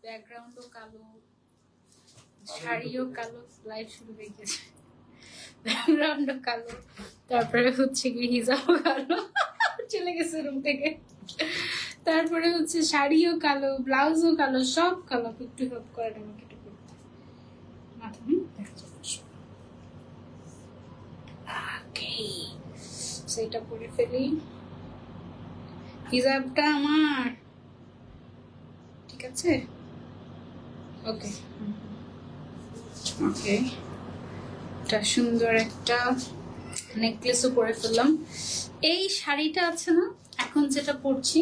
ব্যাকগ্রাউন্ডও কালো, শাড়িও কালো, লাইট শুরু হয়ে গেছে, ব্যাকগ্রাউন্ডও কালো, তারপরে হচ্ছে কি হিজাবও কালো, চলে গেছে রুম থেকে, তারপরে হচ্ছে শাড়িও কালো, ব্লাউজও কালো, সব কালো। একটু হেল্প করেন আমাকে একটু করতে, মাথা দেখা যাচ্ছে। ওকে, সেটা পরে ফেলি। হিজাবটা আমার ঠিক আছে। ওকে ওকে, এটা সুন্দর একটা নেকলেসও পরে ফেললাম। এই শাড়িটা আছে না এখন যেটা পরছি,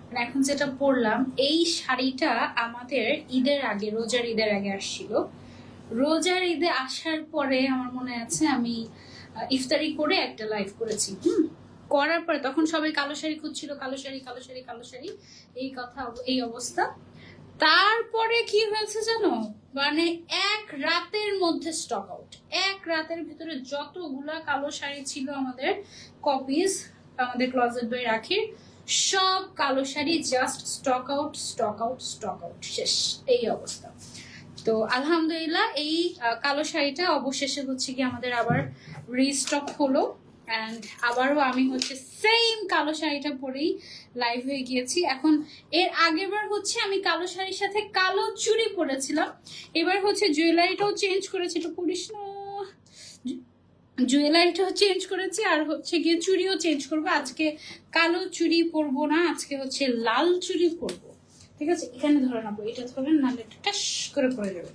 মানে এখন যেটা পরলাম, এই শাড়িটা আমাদের ঈদের আগে, রোজার ঈদের আগে আসছিল। রোজার ঈদে আসার পরে আমার মনে আছে আমি ইফতারি করে একটা লাইভ করেছি। করার পরে তখন সবাই কালো শাড়ি খুঁজছিল, কালো শাড়ি কালো শাড়ি কালো শাড়ি, এই কথা, এই অবস্থা। তারপরে কি হয়েছে জানো, মানে এক রাতের মধ্যে স্টক আউট। এক রাতের ভিতরে যতগুলা কালো শাড়ি ছিল আমাদের কপিজ আমাদের ক্লোজেট বই রাখি, সব কালো sari just stock out stock out stock out, শেষ এই অবস্থা। তো আলহামদুলিল্লাহ এই কালো শাড়িটা অবশেষে হচ্ছে কি আমাদের আবার রিস্টক হলো। অ্যান্ড আবারও আমি হচ্ছে সেম কালো শাড়িটা পরেই লাইভ হয়ে গিয়েছি। এখন এর আগেরবার হচ্ছে আমি কালো শাড়ির সাথে কালো চুড়ি পরেছিলাম, এবার হচ্ছে জুয়েলারিটাও চেঞ্জ করেছি, একটু পরিস না, জুয়েলারিটাও চেঞ্জ করেছি আর হচ্ছে গিয়ে চুড়িও চেঞ্জ করবো। আজকে কালো চুড়ি পরবো না, আজকে হচ্ছে লাল চুড়ি পরবো। ঠিক আছে, এখানে ধরে নেবো, এটা ধরেন নাহলে টাস করে পড়ে যাবে।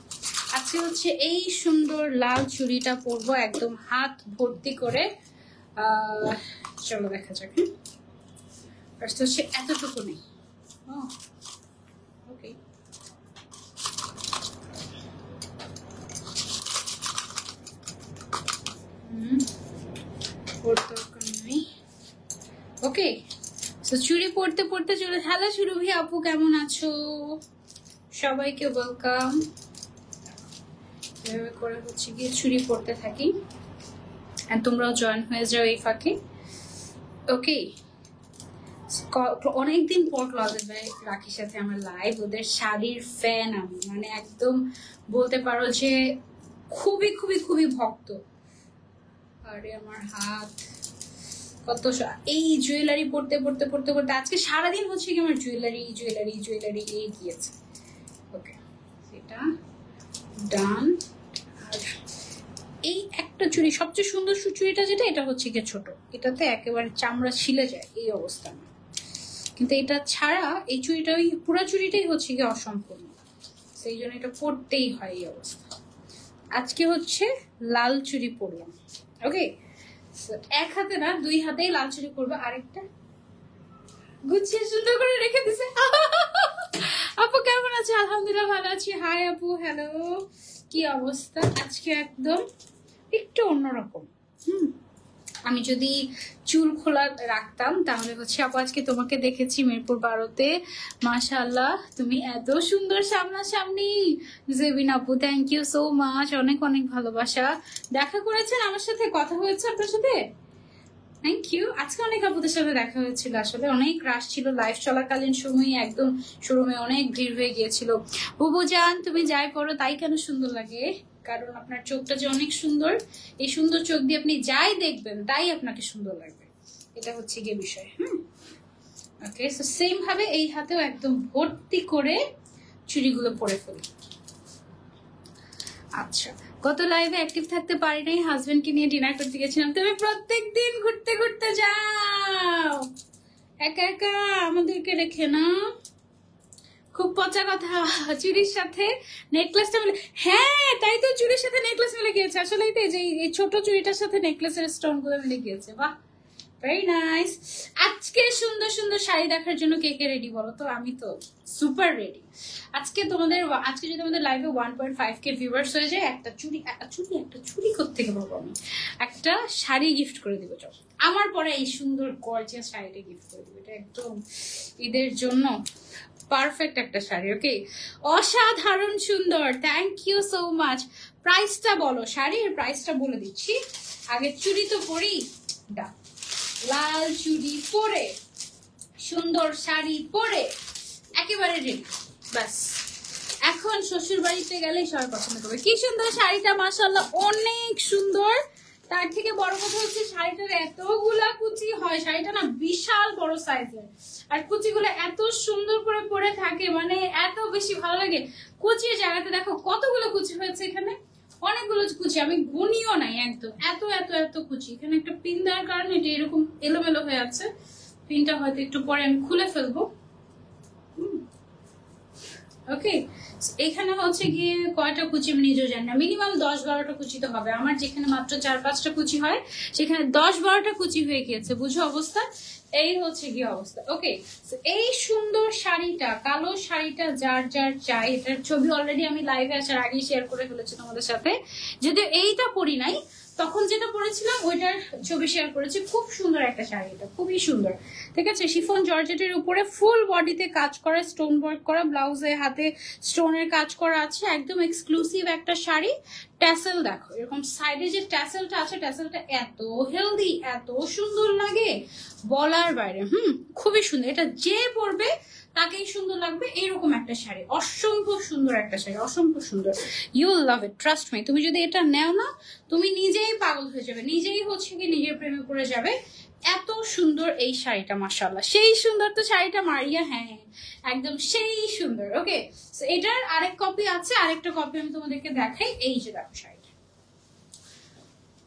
আজকে হচ্ছে এই সুন্দর লাল চুড়িটা পরবো একদম হাত ভর্তি করে। চলো দেখা যাক। ফার্স্ট হচ্ছে এতটুকু নেই, ওকে ওকে। তো চুড়ি পরতে পরতে চলে। হ্যালো সুরভি আপু, কেমন আছো? সবাইকে ওয়েলকাম। এভাবে করে হচ্ছে গিয়ে চুড়ি পরতে থাকি, আর তোমরাও জয়েন হয়ে যাও এই ফাঁকে। ওকে, অনেকদিন পর ক্লোজেট বাই রাখির সাথে আমার লাইভ। ওদের শাড়ির ফ্যান আমি, মানে একদম বলতে পারো যে খুবই খুবই খুবই ভক্ত। আরে আমার হাত কত, এই জুয়েলারি পড়তে পড়তে পড়তে পড়তে আজকে সারাদিন হচ্ছে কি আমার জুয়েলারি জুয়েলারি জুয়েলারি এই গিয়েছে। ওকে, সেটা ডান। আর এই একটা চুড়ি, সবচেয়ে সুন্দর চুড়িটা যেটা, এটা হচ্ছে গিয়ে ছোট, এটাতে একেবারে চামড়া ছিলে যায় এই অবস্থা। কিন্তু এটা ছাড়া এই চুড়িটা, ওই পুরা চুড়িটাই হচ্ছে গিয়ে অসম্পূর্ণ, সেই জন্য এটা পরতেই হয় এই অবস্থা। আজকে হচ্ছে লাল চুড়ি পরলাম। ওকে, এক হাতে না দুই হাতেই লাল চুড়ি পরবো। আরেকটা গুছিয়ে সুন্দর করে রেখে দিছে। আপু কেমন আছে? আলহামদুলিল্লাহ ভালো আছি। হাই আপু, হ্যালো, কি অবস্থা? আজকে একদম একটু অন্যরকম। আমি যদি চুল খোলা রাখতাম তাহলে হচ্ছে আপু আজকে তোমাকে দেখেছি মিরপুর 12-তে, মাশাআল্লাহ তুমি এত সুন্দর সামনাসামনি। জেবিন আপু থ্যাংক ইউ সো মাচ, অনেক অনেক ভালোবাসা। দেখা করেছেন আমার সাথে, কথা হয়েছে আপনার সাথে, থ্যাংক ইউ। আজকে অনেক আপুদের সাথে দেখা হয়েছিল, আসলে অনেক রাশ ছিল লাইভ চলাকালীন সময়, একদম শোরুমে অনেক ভিড় হয়ে গিয়েছিল। বুবুজান তুমি যাই করো তাই কেন সুন্দর লাগে, কারণ আপনার চোখটা যে অনেক সুন্দর, এই সুন্দর চোখ দিয়ে আপনি যাই দেখবেন তাই আপনাকে সুন্দর লাগবে, এটা হচ্ছে গিয়ে বিষয়। ওকে, সো সেম ভাবে এই হাতেও একদম ভর্তি করে চুড়িগুলো পরে ফেলি। আচ্ছা, গত লাইভে অ্যাক্টিভ থাকতে পারি নাই, হাজবেন্ডকে নিয়ে ডিনার করতে গেছিলাম। তুমি প্রত্যেকদিন ঘুরতে ঘুরতে যাও, একা একা আমাদেরকে রেখে না, খুব পচা কথা। চুড়ির সাথে নেকলেসটা মিলে, হ্যাঁ তাই তো, চুড়ির সাথে নেকলেস মিলে গিয়েছে। আসলে এই ছোট চুড়িটার সাথে নেকলেসের স্টোন গুলো মিলে গিয়েছে। বাহ, ভেরি নাইস। আজকে সুন্দর সুন্দর শাড়ি দেখার জন্য কে কে রেডি বলো তো? আমি তো সুপার রেডি। আজকে যদি তোমাদের লাইভে 1.5K ভিউয়ার্স হয়ে যায়, একটা চুড়ি কোত্থেকে পাবো আমি, একটা শাড়ি গিফট করে দিব। চল, আমার পরে এই সুন্দর গর্জিয়াস শাড়িটা গিফট করে দিব, এটা একদম ঈদের জন্য পারফেক্ট একটা শাড়ি। ওকে, অসাধারণ সুন্দর, থ্যাংক ইউ সো মাচ। প্রাইসটা বলো, শাড়ির প্রাইসটা বলে দিচ্ছি। আগে চুড়ি তো পরি, লাল চুড়ি পরে সুন্দর শাড়ি পরে একেবারে রেডি, ব্যাস এখন শ্বশুর বাড়িতে গেলেই সবাই পছন্দ করবে। কি সুন্দর শাড়িটা, মাশাআল্লাহ অনেক সুন্দর। তার থেকে বড় কথা হচ্ছে শাড়িটার এতগুলা কুচি হয়, শাড়িটা না বিশাল বড় সাইজের, আর কুচিগুলো এত সুন্দর করে পরে থাকে, মানে এত বেশি ভালো লাগে। কুচির জায়গাতে দেখো কতগুলো কুচি হয়েছে এখানে, অনেকগুলো কুচি, আমি গুনিও নাই একদম, এত এত এত কুচি। এখানে একটা পিন দেওয়ার কারণে এটা এরকম এলোমেলো হয়ে আছে, পিনটা হয়তো একটু পরে আমি খুলে ফেলবো। ওকে, এখানে হচ্ছে গিয়ে কয়টা কুচি আমি নিজেও জানি না, মিনিমাম 10-12টা কুচি তো হবে। আমার যেখানে মাত্র 4-5টা কুচি হয় সেখানে 10-12টা কুচি হয়ে গিয়েছে, বুঝো অবস্থা। এই হচ্ছে গিয়ে অবস্থা। ওকে, এই সুন্দর শাড়িটা, কালো শাড়িটা যার যার চাই, এটার ছবি অলরেডি আমি লাইভে আসার আগেই শেয়ার করে ফেলেছি তোমাদের সাথে। যদিও এইটা পরি নাই, তখন যেটা পরেছিলাম ওইটার ছবি শেয়ার করেছি। খুব সুন্দর একটা শাড়ি, এটা খুবই সুন্দর, ঠিক আছে। শিফন জর্জেটের উপরে ফুল বডিতে কাজ করা, স্টোন ওয়ার্ক করা, ব্লাউজে হাতে স্টোনের কাজ করা আছে, একদম এক্সক্লুসিভ একটা শাড়ি। ট্যাসেল দেখো, এরকম সাইডে যে ট্যাসেলটা আছে, ট্যাসেলটা এত হেলদি, এত সুন্দর লাগে বলার বাইরে। খুবই সুন্দর, এটা যে পরবে তাকেই সুন্দর লাগবে, এরকম একটা শাড়ি, অসম্ভব সুন্দর একটা শাড়ি, অসম্ভব সুন্দর। You love it, trust me. তুমি যদি এটা নেও না, তুমি নিজেই পাগল হয়ে যাবে, নিজেই হচ্ছে কি নিজের প্রেমে পড়ে যাবে। এত সুন্দর এই শাড়িটা, মাশাআল্লাহ সেই সুন্দর তো শাড়িটা মারিয়া, হ্যাঁ একদম সেই সুন্দর। ওকে, এটার আরেক কপি আছে, আরেকটা কপি আমি তোমাদেরকে দেখাই। এই যে দেখো শাড়িটা,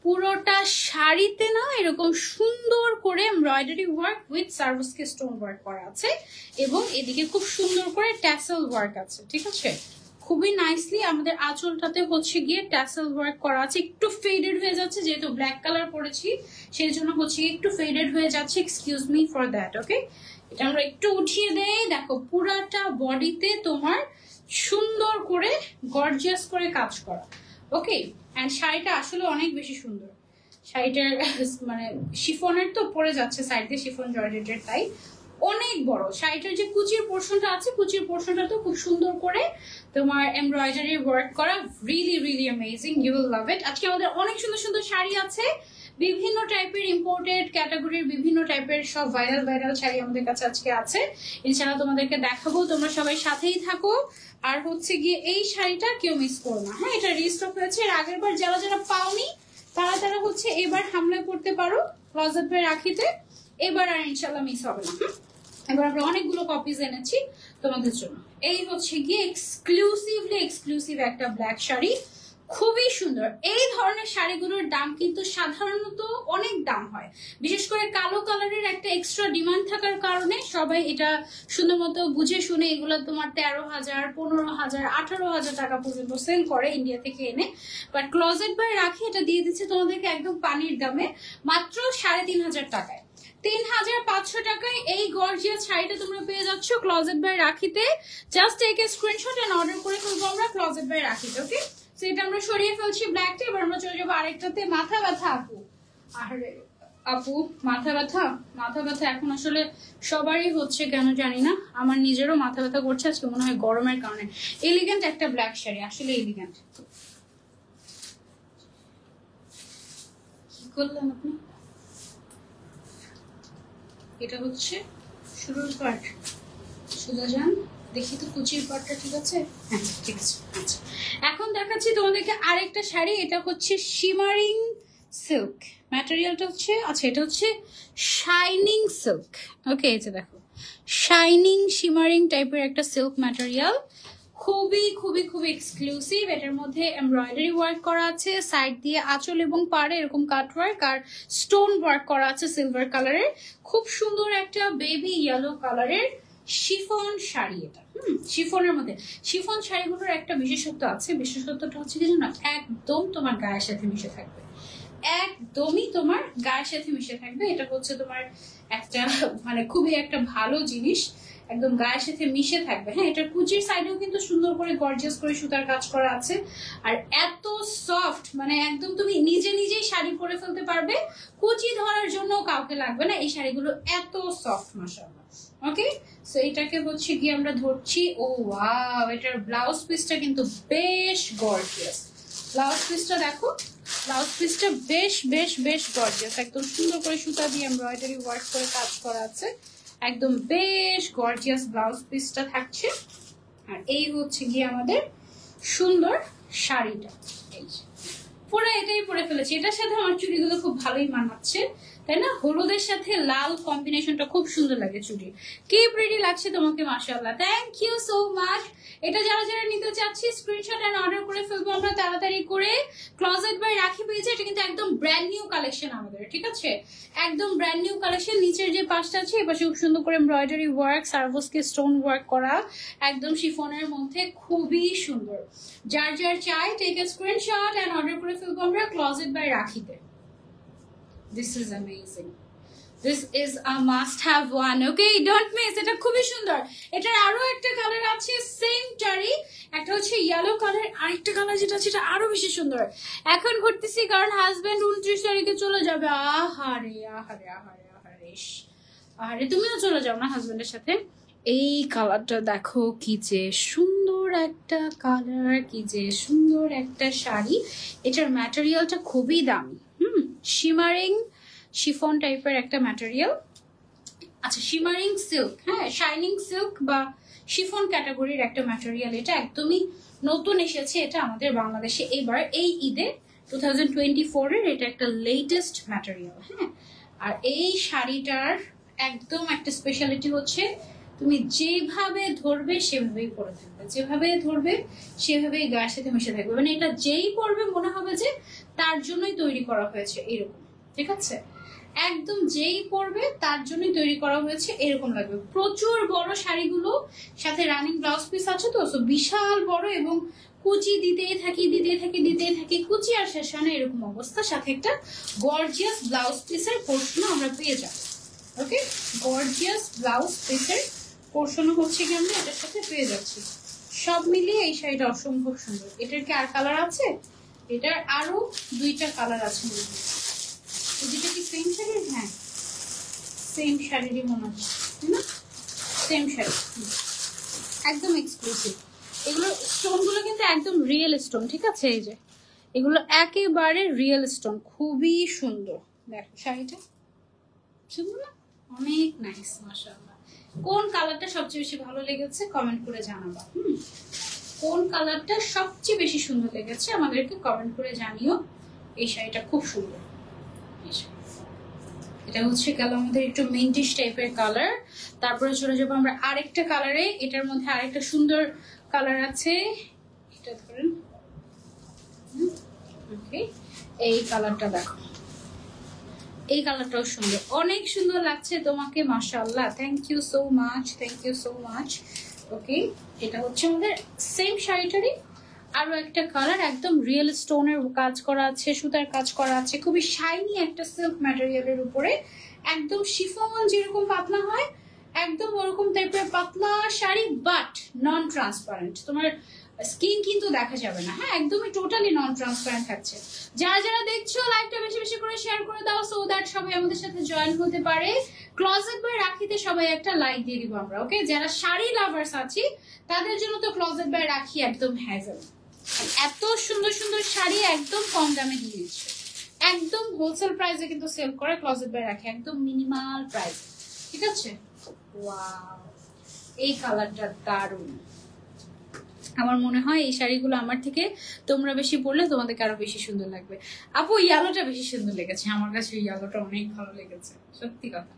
পুরোটা শাড়িতে না এরকম সুন্দর করে এমব্রয়ডারি ওয়ার্ক উইথ সার্ভিসকে স্টোন ওয়ার্ক করা আছে, এবং এদিকে খুব সুন্দর করে ট্যাসেল ওয়ার্ক আছে, ঠিক আছে। খুবই নাইসলি আমাদের আঁচলটাতে হচ্ছে গিয়ে ট্যাসেল ওয়ার্ক করা আছে। একটু ফেডেড হয়ে যাচ্ছে, যেহেতু ব্ল্যাক কালার পরেছি সেই জন্য হচ্ছে একটু ফেডেড হয়ে যাচ্ছে, এক্সকিউজ মি ফর দ্যাট। ওকে, এটা আমরা একটু উঠিয়ে দেই। দেখো পুরাটা বডিতে তোমার সুন্দর করে গর্জিয়াস করে কাজ করা। ওকে, এন্ড শাড়িটা আসলে অনেক বেশি সুন্দর। শাড়িটার মানে শিফনের তো পরে যাচ্ছে সাইড দিয়ে, শিফন জর্জেটের, তাই অনেক বড়। শাড়িটার যে কুচির পোর্শনটা আছে, কুচির পোর্শনটা তো খুব সুন্দর করে তোমার এমব্রয়ডারি ওয়ার্ক করা, really really amazing, you will love it. আজকে আমাদের অনেক সুন্দর সুন্দর শাড়ি আছে, বিভিন্ন টাইপের ইম্পোর্টেড ক্যাটাগরির, বিভিন্ন টাইপের সব ভাইরাল শাড়ি আমাদের কাছে আজকে আছে। ইনশাআল্লাহ তোমাদেরকে দেখাবো, তোমরা সবাই সাথেই থাকো। আর হচ্ছে গিয়ে এই শাড়িটা কেউ মিস করো না, হ্যাঁ এটা রিস্টক হয়েছে। এর আগের বার যারা যারা পাওনি তারা হচ্ছে এবার হামলা করতে পারো ক্লোজেট বাই রাখিতে, এবার আর ইনশাআল্লাহ মিস হবে না। এবার আমরা অনেকগুলো কপিজ এনেছি তোমাদের জন্য। এই হচ্ছে গিয়ে এক্সক্লুসিভ একটা ব্ল্যাক শাড়ি, খুবই সুন্দর। এই ধরনের শাড়িগুলোর দাম কিন্তু সাধারণত অনেক দাম হয়, বিশেষ করে কালো কালারের একটা এক্সট্রা ডিমান্ড থাকার কারণে সবাই এটা সুন্দর মতো বুঝে শুনে এগুলো তোমার 13,000, 15,000, 18,000 টাকা পর্যন্ত সেল করে ইন্ডিয়া থেকে এনে। বাট ক্লোজেট বাই রাখি এটা দিয়ে দিচ্ছে তোমাদেরকে একদম পানির দামে, মাত্র 3,500 টাকায়। 3,500 টাকায় এই গর্জিয়াস শাড়িটা তোমরা পেয়ে যাচ্ছ ক্লোজেট বাই রাখিতে। Just take a screenshot and order করে ফেলবো আমরা ক্লোজেট বাই রাখিতে। ওকে, সেটা আমরা সরিয়ে ফেলছি ব্ল্যাকটা, এবার আমরা চলে যাবো আরেকটাতে। মাথা ব্যথা আপু, আরে আপু মাথা ব্যথা এখন আসলে সবারই হচ্ছে, কেন জানি না, আমার নিজেরও মাথা ব্যথা করছে আজকে, মনে হয় গরমের কারণে। এলিগেন্ট একটা ব্ল্যাক শাড়ি, আসলে এলিগেন্ট। কি করলেন আপনি? এটা হচ্ছে শুরুর পার্ট, সোজা যান, দেখি তো কুচির পার্টটা ঠিক আছে। হ্যাঁ ঠিক আছে। আচ্ছা, এখন দেখাচ্ছি তোমাদেরকে আরেকটা শাড়ি। এটা হচ্ছে শিমারিং সিল্ক, ম্যাটেরিয়ালটা হচ্ছে, আচ্ছা এটা হচ্ছে শাইনিং সিল্ক। ওকে, এই যে দেখো শাইনিং শিমারিং টাইপের একটা সিল্ক ম্যাটেরিয়াল, খুবই এক্সক্লুসিভ। এটার মধ্যে এমব্রয়ডারি ওয়ার্ক করা আছে, সাইড দিয়ে আঁচল এবং পাড়ে এরকম কাট ওয়ার্ক আর স্টোন ওয়ার্ক করা আছে সিলভার কালারের। খুব সুন্দর একটা বেবি ইয়েলো কালারের শিফন শাড়ি এটা। শিফনের মধ্যে, শিফন শাড়িগুলোর একটা বিশেষত্ব আছে, বিশেষত্বটা হচ্ছে কি জানো, একদম তোমার গায়ের সাথে মিশে থাকবে, একদমই তোমার গায়ের সাথে মিশে থাকবে। এটা হচ্ছে তোমার একটা মানে খুবই একটা ভালো জিনিস, একদম গায়ের সাথে মিশে থাকবে। হ্যাঁ, এটার কুচির সাইডেও কিন্তু সুন্দর করে গর্জিয়াস করে সুতার কাজ করা আছে, আর এত সফট, মানে একদম তুমি নিজেই শাড়ি পরে ফেলতে পারবে, কুচি ধরার জন্য কাউকে লাগবে না। এই শাড়িগুলো এত সফট, মাশাআল্লাহ। ওকে, সো এটাকে হচ্ছে গিয়ে আমরা ধরছি। ও ওয়াও, এটার ব্লাউজ পিসটা কিন্তু বেশ গর্জিয়াস। ব্লাউজ পিসটা দেখো, ব্লাউজ পিসটা বেশ গর্জিয়াস, একদম সুন্দর করে সুতা দিয়ে এমব্রয়ডারি ওয়ার্ক করে কাজ করা আছে, একদম বেশ গর্জিয়াস ব্লাউজ পিসটা থাকছে। আর এই হচ্ছে গিয়ে আমাদের সুন্দর শাড়িটা। এই পুরো এটাই পরে ফেলেছি, এটার সাথে আমার চুড়িগুলো খুব ভালোই মানাচ্ছে, তাই না? হলুদের সাথে লাল কম্বিনেশনটা খুব সুন্দর লাগে চুড়ি। কি প্রিটি লাগছে তোমাকে, মাশাআল্লাহ, থ্যাংক ইউ সো মাচ। এটা যারা যারা নিতে চাচ্ছি স্ক্রিনশট এন্ড অর্ডার করে ফেলবো আমরা তাড়াতাড়ি করে। ক্লোজেট বাই রাখি পেয়েছে, এটা কিন্তু একদম ব্র্যান্ড নিউ কালেকশন আমাদের, ঠিক আছে? একদম ব্র্যান্ড নিউ কালেকশন। নিচের যে পাশটা আছে এই পাশে খুব সুন্দর করে এমব্রয়ডারি ওয়ার্ক, সার্ভোসকে স্টোন ওয়ার্ক করা, একদম শিফনের মধ্যে, খুবই সুন্দর। যার যার চাই take a screenshot and order করে ফেলবো আমরা ক্লোজেট বাই রাখিতে। This is amazing. This is a must have one. Okay, don't miss. এটা খুবই সুন্দর। এটার আরো একটা কালার আছে সেম টারি, একটা হচ্ছে ইয়েলো কালার, আরেকটা কালার যেটা আছে এটা আরো বেশি সুন্দর। এখন ঘুরতেছি কারণ হাজবেন্ড 29 তারিখে চলে যাবে। আহারে আহারে আহারে আহারে আহারে, তুমিও চলে যাও না হাজবেন্ডের সাথে। এই কালারটা দেখো, কি যে সুন্দর একটা কালার, কি যে সুন্দর একটা শাড়ি। এটার ম্যাটেরিয়ালটা খুবই দামি, শিমারিং শিফন টাইপের একটা ম্যাটেরিয়াল। আচ্ছা, শিমারিং সিল্ক, হ্যাঁ, শাইনিং সিল্ক বা শিফন ক্যাটাগরির একটা ম্যাটেরিয়াল। এটা একদমই নতুন এসেছে, এটা আমাদের বাংলাদেশে এবার এই ঈদে 2024-এর এটা একটা লেটেস্ট ম্যাটেরিয়াল। হ্যাঁ, আর এই শাড়িটার একদম একটা স্পেশালিটি হচ্ছে তুমি যেভাবে ধরবে সেভাবেই পরে থাকবে, যেভাবে ধরবে সেভাবেই গায়ের সাথে মিশে থাকবে। মানে এটা যেই পরবে মনে হবে যে তার জন্যই তৈরি করা হয়েছে এরকম, ঠিক আছে? একদম যেই পরবে তার জন্যই তৈরি করা হয়েছে এরকম লাগবে। প্রচুর বড় শাড়িগুলো সাথে রানিং ব্লাউজ পিস আছে, তো বিশাল বড়, এবং কুচি দিতেই থাকি কুচি আর শেষ হয় না এরকম অবস্থা। সাথে একটা গর্জিয়াস ব্লাউজ পিসের পোর্শন আমরা পেয়ে যাবো। ওকে, গর্জিয়াস ব্লাউজ পিসের পোর্শন হচ্ছে কি আমরা এটার সাথে পেয়ে যাচ্ছি। সব মিলিয়ে এই শাড়িটা অসম্ভব সুন্দর। এটার কি আর কালার আছে? এটার আরো দুইটা কালার আছে। দুইটা কি সেম শাড়ির? হ্যাঁ, সেম শাড়িরই মনে হচ্ছে, তাই না? সেম শাড়ি, একদম এক্সক্লুসিভ। এগুলো স্টোনগুলো কিন্তু একদম রিয়েল স্টোন, ঠিক আছে? এই যে এগুলো একেবারে রিয়েল স্টোন, খুবই সুন্দর। দেখো শাড়িটা সুন্দর না? অনেক নাইস, মাশাআল্লাহ। কোন কালারটা সবচেয়ে বেশি ভালো লেগেছে কমেন্ট করে জানাবা। কোন কালারটা সবচেয়ে বেশি সুন্দর লেগেছে আমাদেরকে কমেন্ট করে জানিও। এই শাড়িটা খুব সুন্দর। এটা হচ্ছে গেল আমাদের একটু মিন্টিশ টাইপের কালার। তারপরে চলে যাবো আমরা আরেকটা কালারে। এটার মধ্যে আরেকটা সুন্দর কালার আছে, এটা ধরেন। ওকে, এই কালারটা দেখো, এই কালারটাও সুন্দর, অনেক সুন্দর লাগছে তোমাকে, মাশাআল্লাহ। Thank you so much, thank you so much. Okay, এটা হচ্ছে আমাদের সেম শাড়িটারই আরো একটা কালার, একদম রিয়েল স্টোনের কাজ করা আছে, সুতার কাজ করা আছে, খুবই শাইনি একটা সিল্ক ম্যাটেরিয়ালের উপরে, একদম শিফন যেরকম পাতলা হয় একদম ওরকম টাইপের পাতলা শাড়ি, বাট নন ট্রান্সপারেন্ট। তোমার স্কিন কিন্তু দেখা যাবে না, হ্যাঁ, একদমই টোটালি নন ট্রান্সপারেন্ট থাকছে। যারা যারা দেখছো লাইভটা বেশি বেশি করে শেয়ার করে দাও, সো দ্যাট সবাই আমাদের সাথে জয়েন হতে পারে। ক্লোজেট বাই রাখিতে সবাই একটা লাইক দিয়ে দিব আমরা। ওকে, যারা শাড়ি লাভার্স আছি তাদের জন্য তো ক্লোজেট বাই রাখি একদম হ্যাভেন। এত সুন্দর সুন্দর শাড়ি একদম কম দামে দিয়ে দিচ্ছে, একদম হোলসেল প্রাইসে কিন্তু সেল করে ক্লোজেট বাই রাখি, একদম মিনিমাল প্রাইস, ঠিক আছে? ওয়াও, এই কালারটা দারুণ। আমার মনে হয় এই শাড়িগুলো আমার থেকে তোমরা বেশি পরলে তোমাদেরকে আরো বেশি সুন্দর লাগবে। আপু ইয়েলোটা বেশি সুন্দর লেগেছে আমার কাছে, ইয়েলোটা অনেক ভালো লেগেছে, সত্যি কথা।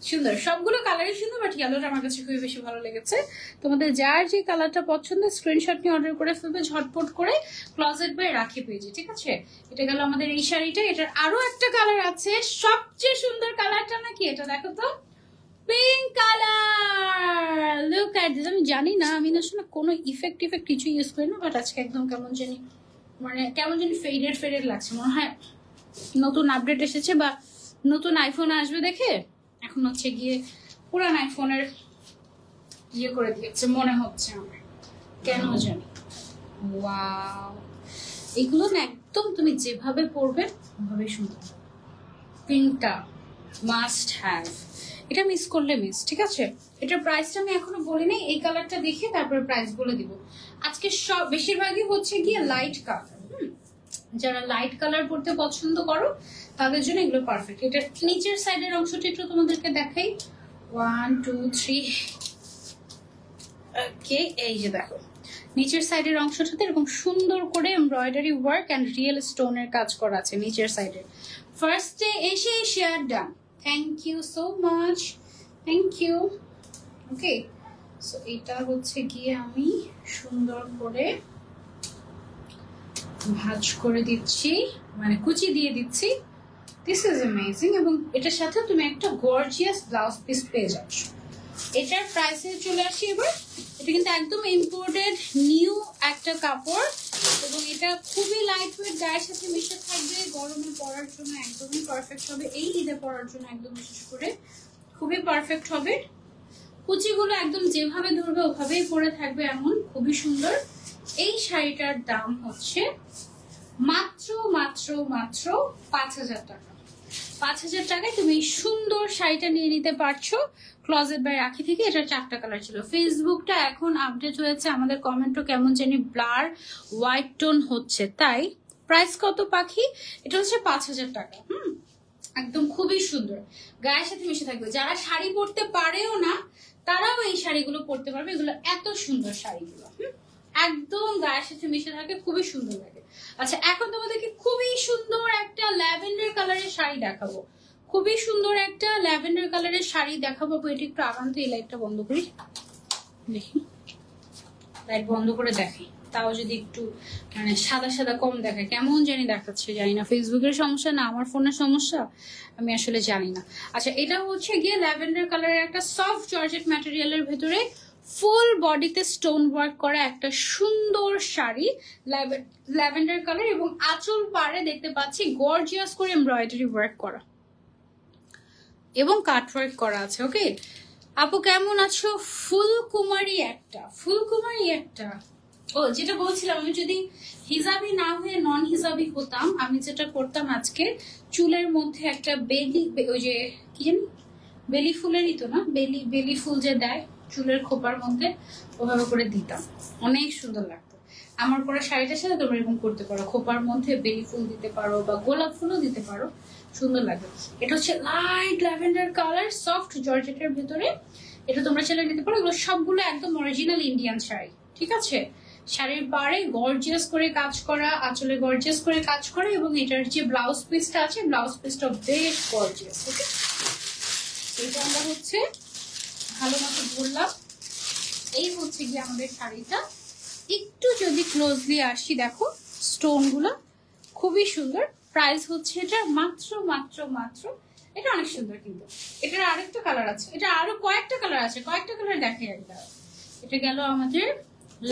সুন্দর, সবগুলো কালারই সুন্দর, বাট ইয়েলোটা আমার কাছে খুবই বেশি ভালো লেগেছে। তোমাদের যার যে কালারটা পছন্দ স্ক্রিনশট নিয়ে অর্ডার করে ফেলবে ঝটপট করে ক্লোজেট বাই রাখি পেজে, ঠিক আছে? এটা গেল আমাদের এই শাড়িটা। এটার আরো একটা কালার আছে, সবচেয়ে সুন্দর কালারটা নাকি এটা, দেখো তো, pink colour. Look at this. আমি জানি না, আমি না আসলে কোনো ইফেক্ট কিছু ইউজ করি না, বাট আজকে একদম কেমন জানি, মানে কেমন জানি ফেডেড লাগছে। মনে হয় নতুন আপডেট এসেছে বা নতুন আইফোন আসবে দেখে এখন হচ্ছে গিয়ে পুরান আইফোনের ইয়ে করে দিয়েছে মনে হচ্ছে আমার, কেন জানি। ওয়াও, এগুলো না একদম তুমি যেভাবে পরবে ওভাবেই সুন্দর। পিঙ্কটা মাস্ট হ্যাভ, এটা মিস করলে মিস, ঠিক আছে? এটার প্রাইসটা আমি এখনো বলি নাই, এই কালারটা দেখে তারপরে প্রাইস বলে দিব। আজকে সব বেশিরভাগই হচ্ছে গিয়ে লাইট কালার। যারা লাইট কালার পরতে পছন্দ করো তাদের জন্য এগুলো পারফেক্ট। এটা নিচের সাইডের অংশটা একটু তোমাদেরকে দেখাই। 1 2 3 ওকে, এই যে দেখো নিচের সাইডের অংশটাতে এরকম সুন্দর করে এমব্রয়ডারি ওয়ার্ক এন্ড রিয়েল স্টোনের কাজ করা আছে নিচের সাইডে। ফার্স্টে এসে share done, thank you so much, thank you. Okay, so এটা হচ্ছে গিয়ে আমি সুন্দর করে ভাঁজ করে দিচ্ছি, মানে কুচি দিয়ে দিচ্ছি। This is amazing. এবং এটার সাথে তুমি একটা গর্জিয়াস ব্লাউজ পিস পেয়ে যাচ্ছ। এটার প্রাইসে চলে আসি এবার। এটা কিন্তু একদম ইম্পোর্টেড নিউ একটা কাপড় এবং এটা খুবই লাইট ওয়েট, গায়ের সাথে মিশে থাকবে, গরমে পরার জন্য একদমই পারফেক্ট হবে, এই ঈদে পরার জন্য একদম বিশেষ করে খুবই পারফেক্ট হবে। কুচিগুলো একদম যেভাবে ধরবে ওভাবেই পরে থাকবে, এমন খুবই সুন্দর। এই শাড়িটার দাম হচ্ছে মাত্র মাত্র মাত্র ৫,০০০ টাকা। ৫,০০০ টাকায় তুমি এই সুন্দর শাড়িটা নিয়ে নিতে পারছো ক্লজেট বাই রাখি থেকে। এটা 4টা কালার ছিল। ফেসবুকটা এখন আপডেট হয়েছে, আমাদের কমেন্টও কেমন জানি ব্লার হোয়াইট টোন হচ্ছে, তাই প্রাইস কত পাখি? এটা হচ্ছে ৫,০০০ টাকা। একদম খুবই সুন্দর, গায়ের সাথে মিশে থাকবে। যারা শাড়ি পরতে পারেও না তারাও এই শাড়িগুলো পরতে পারবে। এগুলো এত সুন্দর শাড়িগুলো, একদম গায়ের সাথে মিশে থাকে, খুবই সুন্দর লাগে। আচ্ছা, এখন তোমাদেরকে খুবই সুন্দর একটা ল্যাভেন্ডার কালারের শাড়ি দেখাবো। খুবই সুন্দর একটা ল্যাভেন্ডার কালারের শাড়ি দেখাবো। এটা একটু আগান্ত, এই লাইটটা বন্ধ করি, দেখি লাইট বন্ধ করে দেখাই, তাও যদি একটু মানে সাদা সাদা কম দেখায়, কেমন জানি দেখাচ্ছে, জানি না ফেসবুকের সমস্যা না আমার ফোনের সমস্যা, আমি আসলে জানি না। আচ্ছা, এটা হচ্ছে গিয়ে ল্যাভেন্ডার কালারের একটা সফট জর্জেট ম্যাটেরিয়ালের ভেতরে ফুল বডিতে স্টোন ওয়ার্ক করা একটা সুন্দর শাড়ি, ল্যাভেন্ডার কালার। এবং আঁচল পাড়ে দেখতে পাচ্ছি গর্জিয়াস করে এমব্রয়ডারি ওয়ার্ক করা এবং কাট ওয়ার্ক করা আছে। ওকে আপু কেমন আছো? ফুলকুমারী একটা ও, যেটা বলছিলাম, আমি যদি হিজাবি না হয়ে নন হিজাবি হতাম, আমি যেটা করতাম আজকে চুলের মধ্যে একটা বেলি, ওই যে কি জানি বেলি ফুলেরই তো না, বেলি ফুল যে দেয় চুলের খোপার মধ্যে, ওভাবে করে দিতাম, অনেক সুন্দর লাগতো। আমার পরা শাড়িটার সাথে তোমরা এরকম করতে পারো, খোপার মধ্যে বেলি ফুল দিতে পারো বা গোলাপ ফুলও দিতে পারো, সুন্দর লাগে। এটা হচ্ছে লাইট ল্যাভেন্ডার কালার সফট জর্জেটের ভিতরে। এটা তোমরা চাইলে নিতে পারো। এগুলো সবগুলো একদম অরিজিনাল ইন্ডিয়ান শাড়ি, ঠিক আছে? শাড়ির পাড়ে গর্জিয়াস করে কাজ করা, আঁচলে গর্জিয়াস করে কাজ করা, এবং এটার যে ব্লাউজ পিসটা আছে ব্লাউজ পিসটা বেশ গর্জিয়াস। ওকে, এটা আমরা হচ্ছে ভালো মতো ধরলাম। এই হচ্ছে গিয়ে আমাদের শাড়িটা। একটু যদি ক্লোজলি আসি, দেখো স্টোন গুলো খুবই সুন্দর। প্রাইস হচ্ছে এটা মাত্র মাত্র মাত্র, এটা অনেক সুন্দর। কিন্তু এটার আরেকটা কালার আছে, এটা আরো কয়েকটা কালার আছে, কয়েকটা কালার দেখাই একটা। এটা গেল আমাদের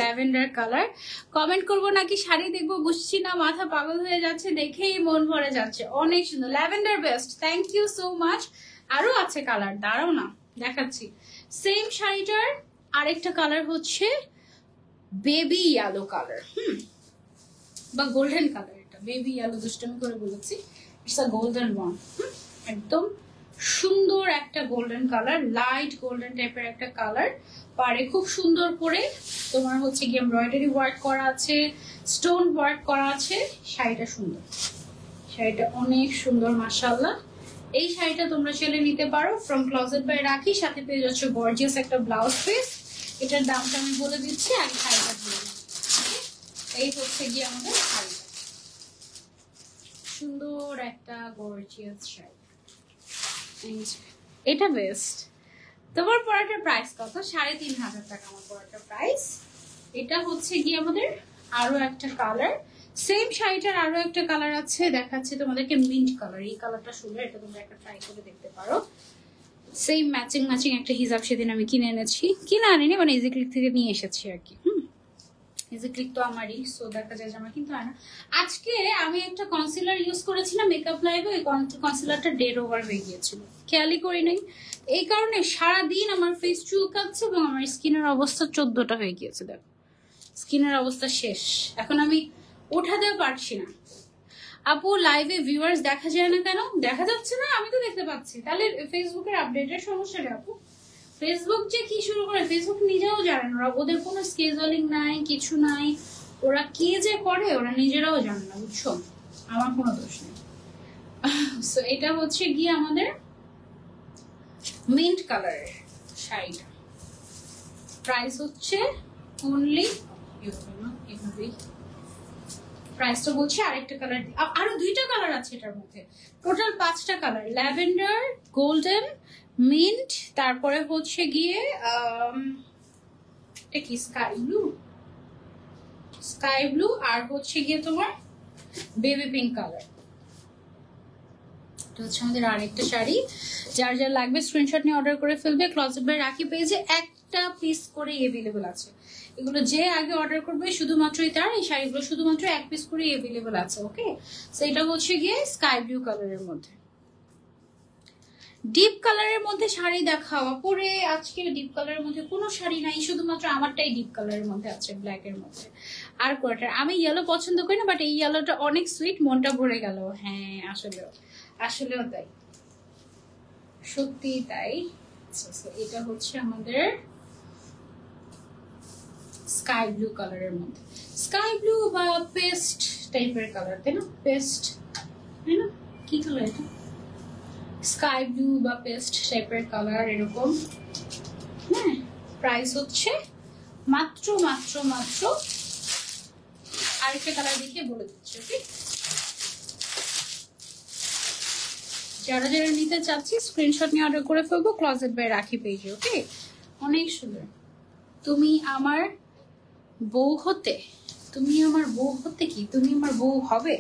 ল্যাভেন্ডার কালার। কমেন্ট করবো নাকি শাড়ি দেখবো বুঝছি না, মাথা পাগল হয়ে যাচ্ছে, দেখেই মন ভরে যাচ্ছে। অনেক সুন্দর, lavender best, thank you so much. আরো আছে কালার, দাঁড়াও না দেখাচ্ছি। সেম শাড়িটার আরেকটা কালার হচ্ছে বেবি ইয়েলো কালার, বা গোল্ডেন কালার। এটা বেবি ইয়েলো দুষ্টমি করে বলেছি, ইটস আ গোল্ডেন ওয়ান। একদম সুন্দর একটা গোল্ডেন কালার, লাইট গোল্ডেন টাইপের একটা কালার। পারে খুব সুন্দর করে তোমার হচ্ছে গিয়ে এমব্রয়ডারি ওয়ার্ক করা আছে, স্টোন ওয়ার্ক করা আছে। শাড়িটা সুন্দর, শাড়িটা অনেক সুন্দর মাশাআল্লাহ। এই শাড়িটা তোমরা চাইলে নিতে পারো ফ্রম ক্লোজেট বাই রাখি। সাথে পেয়ে যাচ্ছ গর্জিয়াস একটা ব্লাউজ পিস। এটার দামটা আমি বলে দিচ্ছি, আগে শাড়িটা দিয়ে দিচ্ছি। এই হচ্ছে গিয়ে আমাদের শাড়িটা, সুন্দর একটা গর্জিয়াস শাড়ি। এটা বেস্ট। তোমার পরাটার প্রাইস কত? ৩,৫০০ টাকা আমার পরাটার প্রাইস। এটা হচ্ছে গিয়ে আমাদের আরো একটা কালার, সেম শাড়িটার আরো একটা কালার আছে, দেখাচ্ছে তোমাদেরকে মিন্ট কালার। এই কালারটা সুন্দর, এটা তোমরা একটা ট্রাই করে দেখতে পারো। সেম ম্যাচিং একটা হিজাব সেদিন আমি কিনে এনেছি, কিনে আনিনি, মানে ইজি ক্লিক থেকে নিয়ে এসেছি আর কি। ইজি ক্লিক তো আমারই, সো দেখা যায় যে আমার কিন্তু হয় না। আজকে আমি একটা কনসিলার ইউজ করেছি না মেকআপ লাইভে, ওই কনসিলারটা ডেড ওভার হয়ে গিয়েছিল, খেয়ালই করি নাই। এই কারণে সারাদিন আমার ফেস চুলকাচ্ছে এবং আমার স্কিনের অবস্থা 14টা হয়ে গিয়েছে। দেখো স্কিনের অবস্থা শেষ, এখন আমি ওঠাতেও পারছি না। আপু লাইভে ভিউয়ার্স দেখা যায় না কেন? দেখা যাচ্ছে না, আমি তো দেখতে পাচ্ছি। তাহলে ফেসবুকের আপডেটের সমস্যা রে আপু। ফেসবুক যে কি শুরু করে, ফেসবুক নিজেও জানে না, ওদের কোনো স্কেজুয়ালিং নাই, কিছু নাই। ওরা কি যে করে ওরা নিজেরাও জানে না, বুঝছো? আমার কোনো দোষ নেই। সো এটা হচ্ছে গিয়ে আমাদের মিন্ট কালারের শাড়িটা। প্রাইস হচ্ছে অনলি এভাবেই প্রাইসটা বলছি। আরেকটা কালার, আরো 2টা কালার আছে এটার মধ্যে, টোটাল 5টা কালার, ল্যাভেন্ডার, গোল্ডেন, মিন্ট, তারপরে হচ্ছে গিয়ে এটা কি স্কাই ব্লু আর হচ্ছে গিয়ে তোমার বেবি পিঙ্ক কালার। এটা হচ্ছে আমাদের আরেকটা শাড়ি। যার যার লাগবে স্ক্রিনশট নিয়ে অর্ডার করে ফেলবে। ক্লজেট বাই রাখি পেজে একটা পিস করে অ্যাভেলেবল আছে। এগুলো যে আগে অর্ডার করবে শুধুমাত্রই তার, এই শাড়িগুলো শুধুমাত্র 1 পিস করে অ্যাভেলেবল আছে। ওকে, সো এটা হচ্ছে গিয়ে স্কাই ব্লু কালারের মধ্যে। ডিপ কালারের মধ্যে শাড়ি দেখাও পরে, আজকে ডিপ কালারের মধ্যে কোনো শাড়ি নাই, শুধুমাত্র আমারটাই ডিপ কালারের মধ্যে আছে, ব্ল্যাক এর মধ্যে। আর কোয়াটার, আমি ইয়েলো পছন্দ করি না, বাট এই ইয়েলোটা অনেক সুইট, মনটা ভরে গেল। হ্যাঁ আসলেও তাই, সত্যি তাই। এটা হচ্ছে আমাদের স্কাই ব্লু কালারের মধ্যে, স্কাই ব্লু বা পেস্ট টাইপের কালার, তাই না? পেস্ট, তাই না? কি কালার এটা? স্কাই ব্লু বা পেস্ট টাইপের কালার এরকম। হ্যাঁ, প্রাইস হচ্ছে মাত্র মাত্র মাত্র, আরেকটা কালার দেখিয়ে বলে দিচ্ছি। ওকে, যারা যারা নিতে চাচ্ছি স্ক্রিনশট নিয়ে অর্ডার করে ফেলবো ক্লজেট বাই রাখি পেজে। ওকে, অনেক সুন্দর। তুমি আমার বউ হতে, তুমি আমার বউ হতে কি তুমি আমার বউ হবে,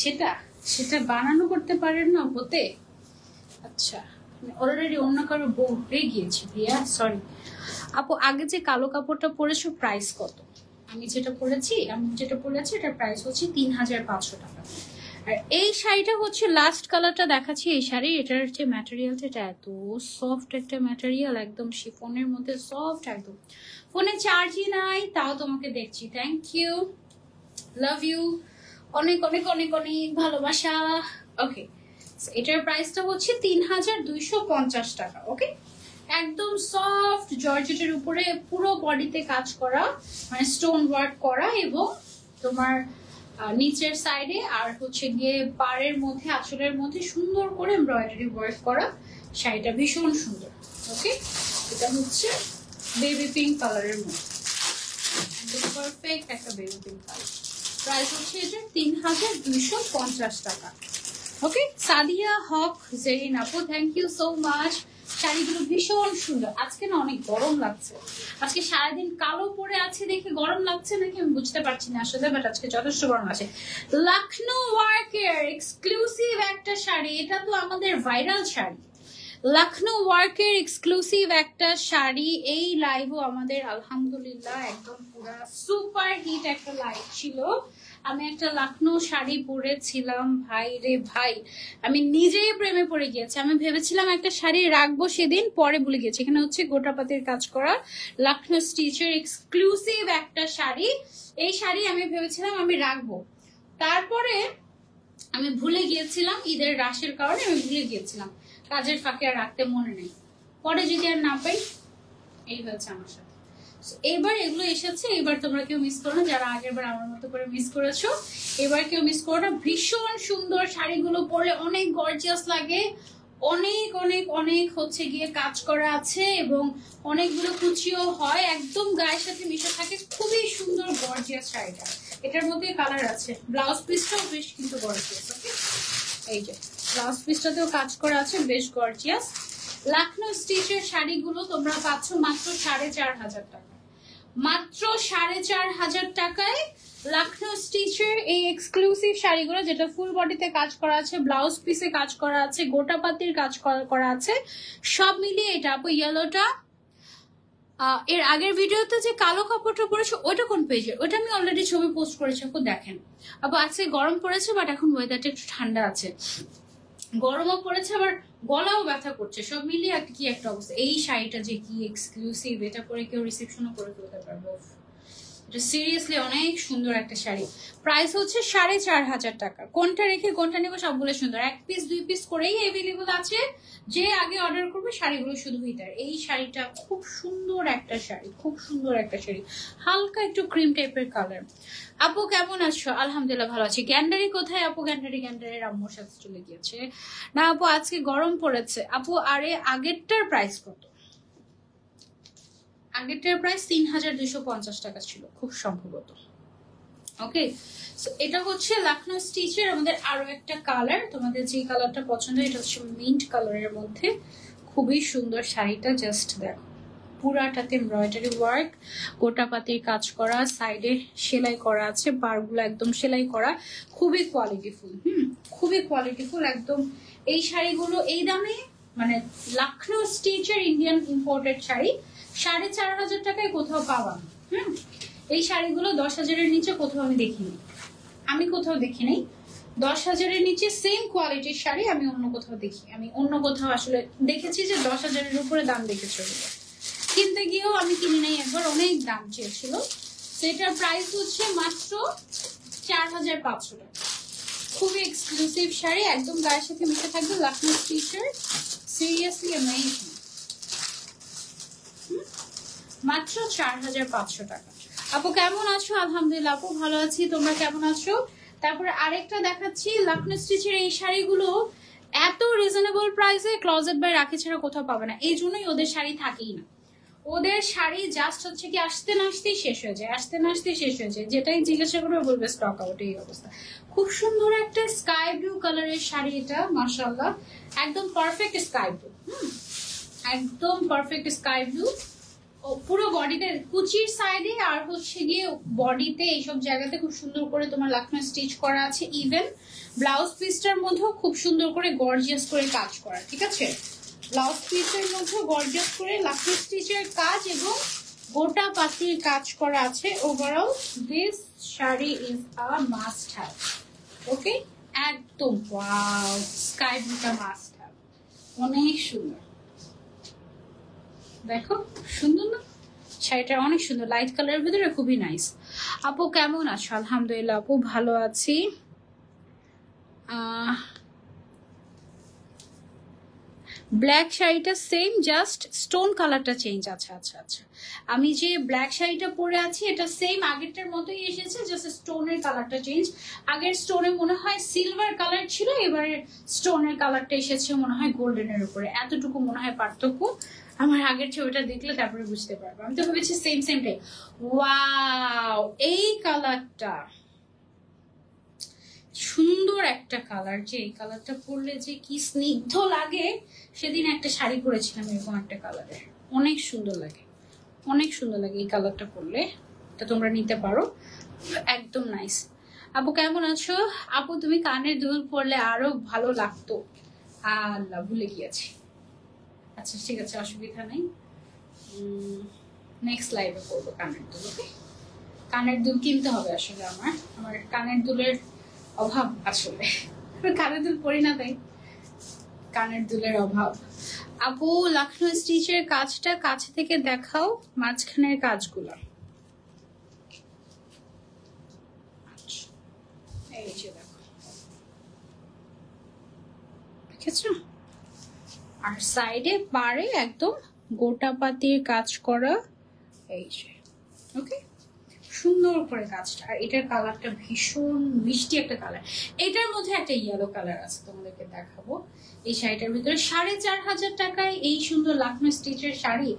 সেটা বানানো করতে পারেন না হতে। আচ্ছা, অলরেডি অন্য কারো বউ হয়ে গিয়েছি প্রিয়া, সরি আপু। আগে যে কালো কাপড়টা পরেছো প্রাইস কত? আমি যেটা পরেছি এটার প্রাইস হচ্ছে 3500 টাকা। আর এই শাড়িটা হচ্ছে লাস্ট কালারটা দেখাচ্ছি এই শাড়ি। এটার যে ম্যাটেরিয়ালটা, এটা এত সফট একটা ম্যাটেরিয়াল, একদম শিফনের মধ্যে সফট একদম। ফোনে চার্জই নাই তাও তোমাকে দেখছি। থ্যাংক ইউ, লাভ ইউ, অনেক অনেক অনেক অনেক ভালোবাসা। ওকে, এটার প্রাইসটা হচ্ছে 3250 টাকা। ওকে, একদম সফট জর্জেটের উপরে পুরো বডিতে কাজ করা, মানে স্টোন ওয়ার্ক করা, এবং তোমার নিচের সাইডে আর হচ্ছে গিয়ে পাড়ের মধ্যে, আঁচলের মধ্যে সুন্দর করে এমব্রয়ডারি ওয়ার্ক করা। শাড়িটা ভীষণ সুন্দর। ওকে, এটা হচ্ছে বেবি পিঙ্ক কালারের মধ্যে, পারফেক্ট একটা বেবি পিঙ্ক কালার। প্রাইস হচ্ছে এটা 3250 টাকা। ওকে, সাদিয়া হক জেরিন আপু, থ্যাংক ইউ সো মাচ। শাড়িগুলো ভীষণ সুন্দর। আজকে না অনেক গরম লাগছে, আজকে সারাদিন কালো পরে আছে দেখে গরম লাগছে নাকি আমি বুঝতে পারছি না আসলে, বাট আজকে যথেষ্ট গরম আছে। লখনৌ ওয়ার্কের এক্সক্লুসিভ একটা শাড়ি, এটা তো আমাদের ভাইরাল শাড়ি। লখনৌ ওয়ার্কের এক্সক্লুসিভ একটা শাড়ি, এই লাইভও আমাদের আলহামদুলিল্লাহ একদম পুরা সুপার হিট একটা লাইভ ছিল। আমি একটা লখনৌ শাড়ি পরেছিলাম, ভাই রে ভাই, আমি নিজেই প্রেমে পড়ে গিয়েছি। আমি ভেবেছিলাম একটা শাড়ি রাখবো সেদিন, পরে ভুলে গেছি। এখানে হচ্ছে গোটাপাতির কাজ করা লখনৌ স্টিচের এক্সক্লুসিভ একটা শাড়ি। এই শাড়ি আমি ভেবেছিলাম আমি রাখবো, তারপরে আমি ভুলে গিয়েছিলাম, ঈদের রাশের কারণে আমি ভুলে গিয়েছিলাম, কাজের ফাঁকে আর রাখতে মনে নেই। পরে যদি আর না পাই, এই হয়েছে আমার সাথে। এবার এগুলো এসেছে, এবার তোমরা কেউ মিস করো না, যারা আগের বার আমার মতো করে মিস করেছো, এবার কেউ মিস করো না। ভীষণ সুন্দর শাড়িগুলো পরলে অনেক গর্জিয়াস লাগে, অনেক অনেক অনেক হচ্ছে গিয়ে কাজ করা আছে এবং অনেকগুলো কুচিও হয়, একদম গায়ের সাথে মিশে থাকে। খুবই সুন্দর গর্জিয়াস শাড়িটা। এটার মধ্যে কালার আছে, ব্লাউজ পিসটাও বেশ কিন্তু গর্জিয়াস। ওকে, এই যে ব্লাউজ পিসটাতেও কাজ করা আছে, বেশ গর্জিয়াস। লখনৌ স্টিচের শাড়িগুলো তোমরা পাচ্ছ মাত্র 4500 টাকা, মাত্র 4500 টাকায় লখনৌ স্টিচের এই এক্সক্লুসিভ শাড়িগুলো, যেটা ফুল বডিতে কাজ করা আছে, ব্লাউজ পিসে কাজ করা আছে, গোটা পাতির কাজ করা আছে, সব মিলিয়ে এটা। আপু ইয়েলোটা, এর আগের ভিডিওতে যে কালো কাপড়টা পরেছে ওইটা কোন পেজের? ওইটা আমি অলরেডি ছবি পোস্ট করেছি, আপু দেখেন। আপু আজকে গরম পড়েছে, বাট এখন ওয়েদারটা একটু ঠান্ডা আছে, গরমও পড়েছে, আবার গলাও ব্যথা করছে, সব মিলিয়ে কি একটা অবস্থা। এই শাড়িটা যে কি এক্সক্লুসিভ, এটা পরে কেউ রিসেপশনও করে ফেলতে পারবে। এটা সিরিয়াসলি অনেক সুন্দর একটা শাড়ি। প্রাইস হচ্ছে 4500 টাকা। কোনটা রেখে কোনটা নেবো সবগুলো সুন্দর, 1 পিস 2 পিস করেই অ্যাভেলেবল আছে। যে আগে অর্ডার করবে শাড়িগুলো শুধু হিটার। এই শাড়িটা খুব সুন্দর একটা শাড়ি, খুব সুন্দর একটা শাড়ি, হালকা একটু ক্রিম টাইপের কালার। আপু কেমন আছো? আলহামদুলিল্লাহ ভালো আছি। গ্যান্ডারি কোথায় আপু? গ্যান্ডারির আম্মুর সাথে চলে গিয়েছে। না আপু আজকে গরম পড়েছে। আপু আরে আগেরটার প্রাইস কত? আগেরটার প্রাইস ৩,২৫০ টাকা ছিল খুব সম্ভবত। ওকে, সো এটা হচ্ছে লাখনৌ স্টিচের আমাদের আরো একটা কালার। তোমাদের যে কালারটা পছন্দ, এটা হচ্ছে মিন্ট কালারের মধ্যে। খুবই সুন্দর শাড়িটা, জাস্ট দেখো পুরাটাতে এমব্রয়ডারি ওয়ার্ক, গোটা পাতির কাজ করা, সাইডে সেলাই করা আছে, পারগুলো একদম সেলাই করা, খুবই কোয়ালিটিফুল। খুবই কোয়ালিটিফুল একদম। এই শাড়িগুলো এই দামে, মানে লাখনৌ স্টিচের ইন্ডিয়ান ইম্পোর্টেড শাড়ি 4,500 টাকায় কোথাও পাওয়া না। এই শাড়িগুলো 10,000-এর নিচে কোথাও আমি দেখিনি, আমি কোথাও দেখি নাই। 10,000-এর নিচে সেম কোয়ালিটির শাড়ি আমি অন্য কোথাও দেখি, আমি অন্য কোথাও আসলে দেখেছি যে 10,000-এর উপরে দাম দেখেছি। কিনতে গিয়েও আমি কিনি নাই, একবার অনেক দাম চেয়েছিল। সেটার প্রাইস হচ্ছে মাত্র 4,500 টাকা। খুবই এক্সক্লুসিভ শাড়ি, একদম গায়ের সাথে মিশে থাকবে। লাখনৌ স্টিচের, সিরিয়াসলি অ্যামেজিং। মাত্র 4,500 টাকা। আপু কেমন আছো? আলহামদুলিল্লাহ আপু ভালো আছি, তোমরা কেমন আছো? তারপরে আরেকটা দেখাচ্ছি লাখনৌ স্টিচের এই শাড়িগুলো এত রিজনেবল প্রাইসে ক্লোজেট বাই রাখি ছাড়া কোথাও পাবে না। এই জন্যই ওদের শাড়ি থাকেই না। ওদের শাড়ি জাস্ট হচ্ছে কি আসতে না আসতেই শেষ হয়ে যায়, আসতে না আসতেই শেষ হয়ে যায়। যেটাই জিজ্ঞাসা করবে বলবে স্টক আউট, এই অবস্থা। খুব সুন্দর একটা স্কাই ব্লু কালারের শাড়ি এটা, মাশাআল্লাহ একদম পারফেক্ট স্কাই ব্লু। একদম পারফেক্ট স্কাই ব্লু। পুরো বডিতে কুচির সাইডে আর হচ্ছে গিয়ে বডিতে এইসব জায়গাতে খুব সুন্দর করে তোমার লাখনৌ স্টিচ করা আছে। ইভেন ব্লাউজ পিসটার মধ্যেও খুব সুন্দর করে গর্জিয়াস করে কাজ করা, ঠিক আছে? ব্লাউজ পিসের মধ্যে গর্জিয়াস করে লাখনৌ স্টিচের কাজ এবং গোটা পাতির কাজ করা আছে। Overall this sari is a must have. Okay, একদম ওয়াও, স্কাই ব্লুটা মাস্ট হ্যাভ, অনেক সুন্দর। দেখো সুন্দর না শাড়িটা? অনেক সুন্দর, লাইট কালারের ভিতরে খুবই নাইস। আপু কেমন আছো? আলহামদুলিল্লাহ আপু ভালো আছি। ব্ল্যাক শাড়িটা সেম, জাস্ট স্টোন কালারটা চেঞ্জ। আচ্ছা আচ্ছা আচ্ছা, আমি যে ব্ল্যাক শাড়িটা পরে আছি এটা সেম আগেরটার মতোই এসেছে, জাস্ট স্টোনের কালারটা চেঞ্জ। আগের স্টোনে মনে হয় সিলভার কালার ছিল, এবারে স্টোনের কালারটা এসেছে মনে হয় গোল্ডেনের উপরে, এতটুকু মনে হয় পার্থক্য। আমার আগের ছবিটা দেখলে তারপরে বুঝতে পারবো। আমি তো ভেবেছি সেম সেম টাইপ। ওয়াও, এই কালারটা সুন্দর একটা কালার, যে এই কালারটা পরলে যে কি স্নিগ্ধ লাগে। সেদিন একটা শাড়ি পরেছিলাম এরকম একটা কালারের, অনেক সুন্দর লাগে, অনেক সুন্দর লাগে এই কালারটা পরলে। তা তোমরা নিতে পারো, একদম নাইস। আপু কেমন আছো? আপু তুমি কানের দুল পরলে আরো ভালো লাগতো। আল্লাহ, ভুলে গিয়েছি। আচ্ছা ঠিক আছে, অসুবিধা নেই, নেক্সট লাইভে করবো কানের দুল। ওকে, কানের দুল কিনতে হবে আসলে। আমার কানের দুলের অভাব আসলে, কানের দুল পরি না তাই কানের দুলের অভাব। আপু লাখনৌ স্টিচের কাজটা কাছে থেকে দেখাও, মাঝখানের কাজগুলো। এই যে দেখো, দেখেছো? আর সাইডে পারে একদম গোটা পাতির কাজ করা, এই যে। ওকে, সুন্দর করে কাজটা। আর এটার কালারটা ভীষণ মিষ্টি একটা কালার। এটার মধ্যে একটা ইয়েলো কালার আছে, তোমাদেরকে দেখাবো। এই শাড়িটার ভিতরে 4,500 টাকায় এই সুন্দর লাখনৌ স্টিচের শাড়ি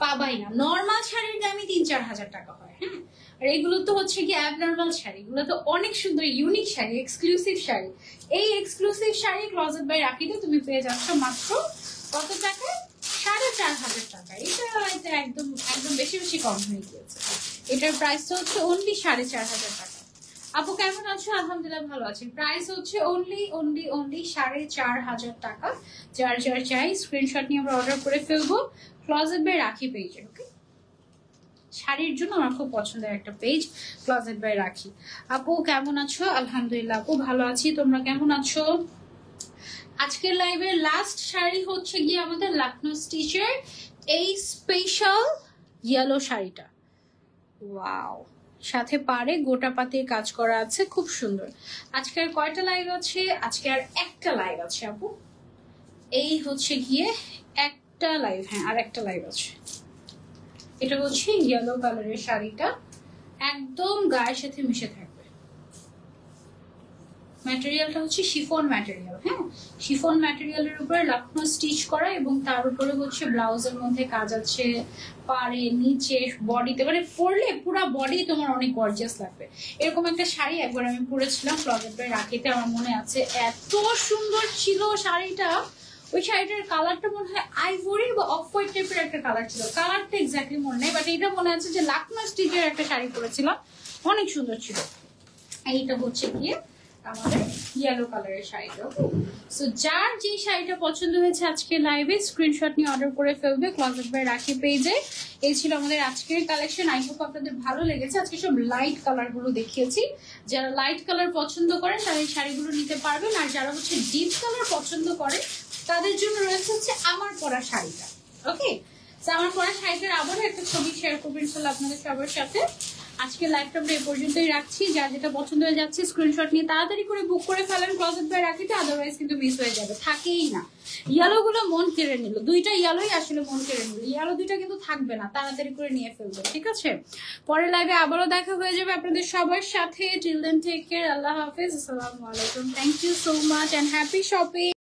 পাবাই না। নর্মাল শাড়ির দামই 3-4 হাজার টাকা হয়। হ্যাঁ, আর এগুলো তো হচ্ছে কি অ্যাবনর্মাল শাড়ি, এগুলো তো অনেক সুন্দর ইউনিক শাড়ি, এক্সক্লুসিভ শাড়ি। এই এক্সক্লুসিভ শাড়ি ক্লোজেট বাই রাখিতে তুমি পেয়ে যাচ্ছ মাত্র কত টাকায়? 4,500 টাকা। এটা একদম একদম বেশি বেশি কম হয়ে গিয়েছে। এটার প্রাইসটা হচ্ছে অনলি 4,500 টাকা। আপু কেমন আছো? আলহামদুলিল্লাহ ভালো আছি। প্রাইস হচ্ছে অনলি 4,500 টাকা। যার যার চাই স্ক্রিনশট নিয়ে আমরা অর্ডার করে ফেলবো ক্লোজেট বাই রাখি পেজে। ওকে, শাড়ির জন্য আমার খুব পছন্দের একটা পেজ ক্লোজেট বাই রাখি। আপু কেমন আছো? আলহামদুলিল্লাহ আপু ভালো আছি, তোমরা কেমন আছো? আজকের লাইভের লাস্ট শাড়ি হচ্ছে গিয়ে আমাদের লাখনৌ স্টিচের এই স্পেশাল ইয়েলো শাড়িটা। ওয়াও, সাথে পারে গোটা পাতির কাজ করা আছে, খুব সুন্দর। আজকে আর কয়টা লাইভ আছে? আজকে আর একটা লাইভ আছে আপু। এই হচ্ছে গিয়ে একটা লাইভ, হ্যাঁ আর একটা লাইভ আছে। এটা হচ্ছে ইয়েলো কালারের শাড়িটা, একদম গায়ের সাথে মিশে থাকবে। ম্যাটেরিয়ালটা হচ্ছে শিফন ম্যাটেরিয়াল, হ্যাঁ শিফন ম্যাটেরিয়ালের উপরে লাখনো স্টিচ করা এবং তার উপরে হচ্ছে ব্লাউজের মধ্যে কাজ আছে, পাড়ে নিচে বডিতে, মানে পরলে পুরো বডি তোমার অনেক গর্জিয়াস লাগবে। এরকম একটা শাড়ি একবার আমি পরেছিলাম ক্লজেট বাই রাখিতে, আমার মনে আছে এত সুন্দর ছিল শাড়িটা। ওই শাড়িটার কালারটা মনে হয় আইভরি বা অফ হোয়াইট টাইপের একটা কালার ছিল, কালারটা এক্স্যাক্টলি মনে নেই, বাট এটা মনে আছে যে লাখনো স্টিচের একটা শাড়ি পরেছিলাম, অনেক সুন্দর ছিল। এইটা হচ্ছে গিয়ে আমাদের ইয়েলো কালারের শাড়িটা। সো যার যে শাড়িটা পছন্দ হয়েছে আজকে লাইভে স্ক্রিনশট নিয়ে অর্ডার করে ফেলবে ক্লজেট বাই রাখি পেজে। এই ছিল আমাদের আজকের কালেকশন। আই হোপ আপনাদের ভালো লেগেছে। আজকে সব লাইট কালার গুলো দেখিয়েছি, যারা লাইট কালার পছন্দ করেন তারা এই শাড়িগুলো নিতে পারবেন, আর যারা হচ্ছে ডিপ কালার পছন্দ করে তাদের জন্য রয়েছে হচ্ছে আমার পরা শাড়িটা। ওকে, আমার পরা শাড়িটার আবারও একটা ছবি শেয়ার করবেন ইনশাআল্লাহ আপনাদের সবার সাথে। আজকে লাইভটা আমরা এই পর্যন্তই রাখছি। যার যেটা পছন্দ হয়ে যাচ্ছে স্ক্রিনশট নিয়ে তাড়াতাড়ি করে বুক করে ফেলেন ক্লজেট বাই রাখিতে, আদারওয়াইজ কিন্তু মিস হয়ে যাবে, থাকেই না। ইয়েলো গুলো মন কেড়ে নিল, দুইটা ইয়েলোই আসলে মন কেড়ে নিল, ইয়েলো দুইটা কিন্তু থাকবে না, তাড়াতাড়ি করে নিয়ে ফেলবে, ঠিক আছে? পরের লাইভে আবারও দেখা হয়ে যাবে আপনাদের সবার সাথে। টিল দেন টেক কেয়ার, আল্লাহ হাফেজ, আসসালামু আলাইকুম, thank you so much and happy shopping.